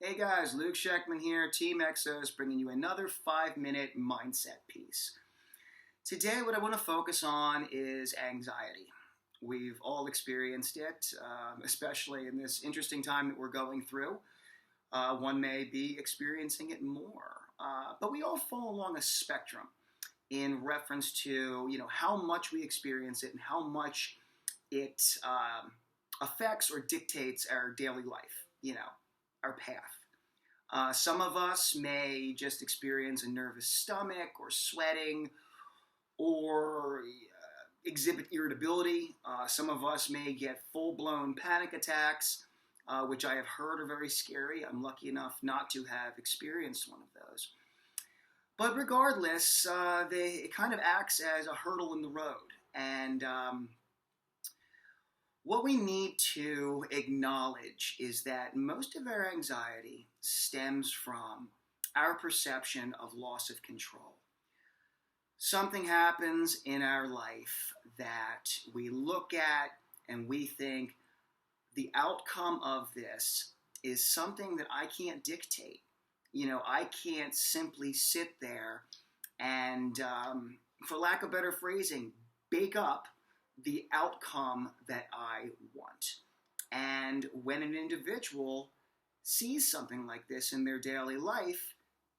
Hey guys, Luke Scheckman here, Team Exos, bringing you another 5-minute mindset piece. Today, what I want to focus on is anxiety. We've all experienced it, especially in this interesting time that we're going through. One may be experiencing it more, but we all fall along a spectrum in reference to how much we experience it and how much it affects or dictates our daily life, our path. Some of us may just experience a nervous stomach or sweating or exhibit irritability. Some of us may get full-blown panic attacks, which I have heard are very scary. I'm lucky enough not to have experienced one of those. But regardless, it kind of acts as a hurdle in the road. And what we need to acknowledge is that most of our anxiety stems from our perception of loss of control. Something happens in our life that we look at and we think the outcome of this is something that I can't dictate. I can't simply sit there and, for lack of better phrasing, bake up the outcome that I want. And when an individual sees something like this in their daily life,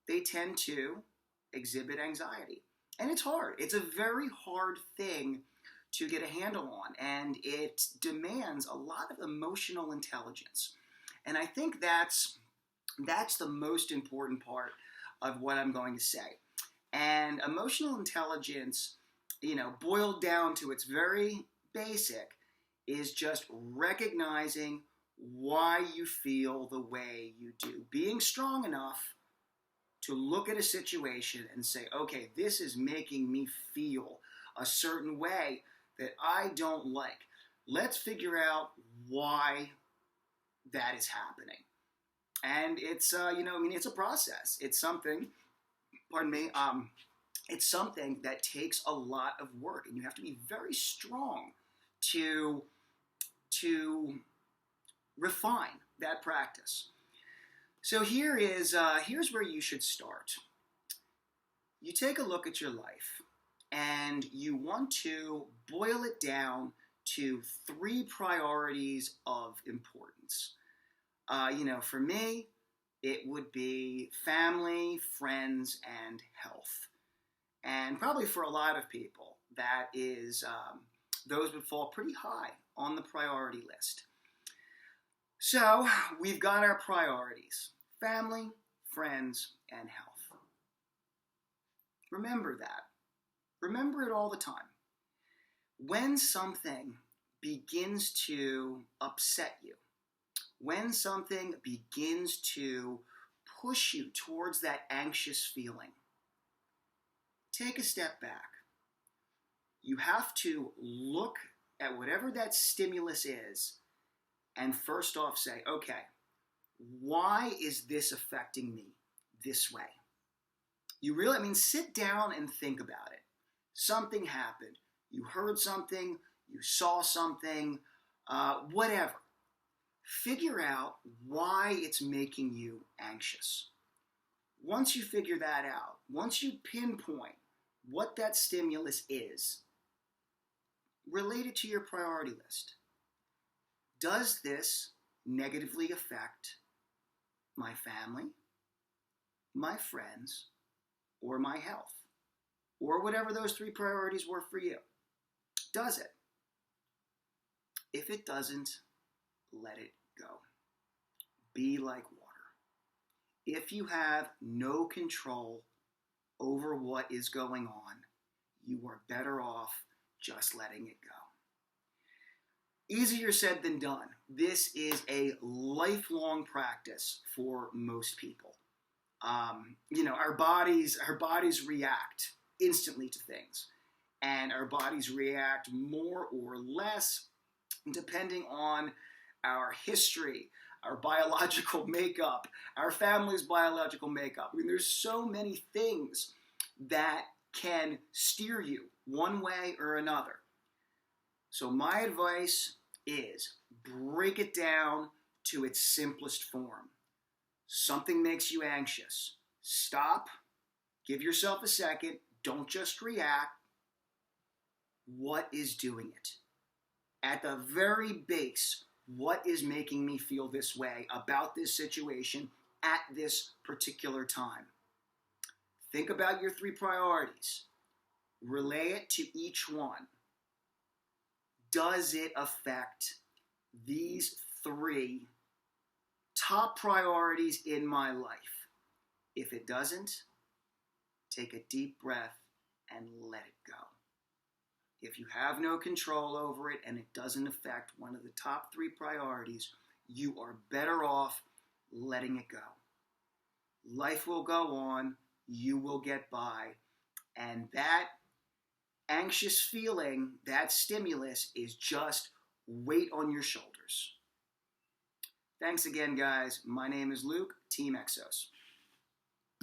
they tend to exhibit anxiety. And it's hard. It's a very hard thing to get a handle on, and it demands a lot of emotional intelligence. And I think that's the most important part of what I'm going to say. And emotional intelligence, boiled down to its very basic, is just recognizing why you feel the way you do. Being strong enough to look at a situation and say, okay, this is making me feel a certain way that I don't like. Let's figure out why that is happening. And it's, it's a process. It's something, it's something that takes a lot of work, and you have to be very strong to refine that practice. So here's where you should start. You take a look at your life, and you want to boil it down to 3 priorities of importance. For me, it would be family, friends, and health. And probably for a lot of people, that is, those would fall pretty high on the priority list. So we've got our priorities: family, friends, and health. Remember that. Remember it all the time. When something begins to upset you, when something begins to push you towards that anxious feeling, take a step back. You have to look at whatever that stimulus is and first off say, okay, why is this affecting me this way? Sit down and think about it. Something happened. You heard something, you saw something, whatever. Figure out why it's making you anxious. Once you figure that out, once you pinpoint what that stimulus is, relate it to your priority list. Does this negatively affect my family, my friends, or my health? Or whatever those 3 priorities were for you. Does it? If it doesn't, let it go. Be like water. If you have no control over what is going on, you are better off just letting it go. Easier said than done. This is a lifelong practice for most people. Our bodies react instantly to things, and our bodies react more or less depending on our history, our biological makeup, our family's biological makeup. There's so many things that can steer you one way or another. So my advice is break it down to its simplest form. Something makes you anxious. Stop. Give yourself a second. Don't just react. What is doing it? At the very base, what is making me feel this way about this situation at this particular time? Think about your 3 priorities. Relay it to each one. Does it affect these 3 top priorities in my life? If it doesn't, take a deep breath and let it go. If you have no control over it and it doesn't affect one of the top 3 priorities, you are better off letting it go. Life will go on, you will get by, and that anxious feeling, that stimulus, is just weight on your shoulders. Thanks again, guys. My name is Luke, Team Exos.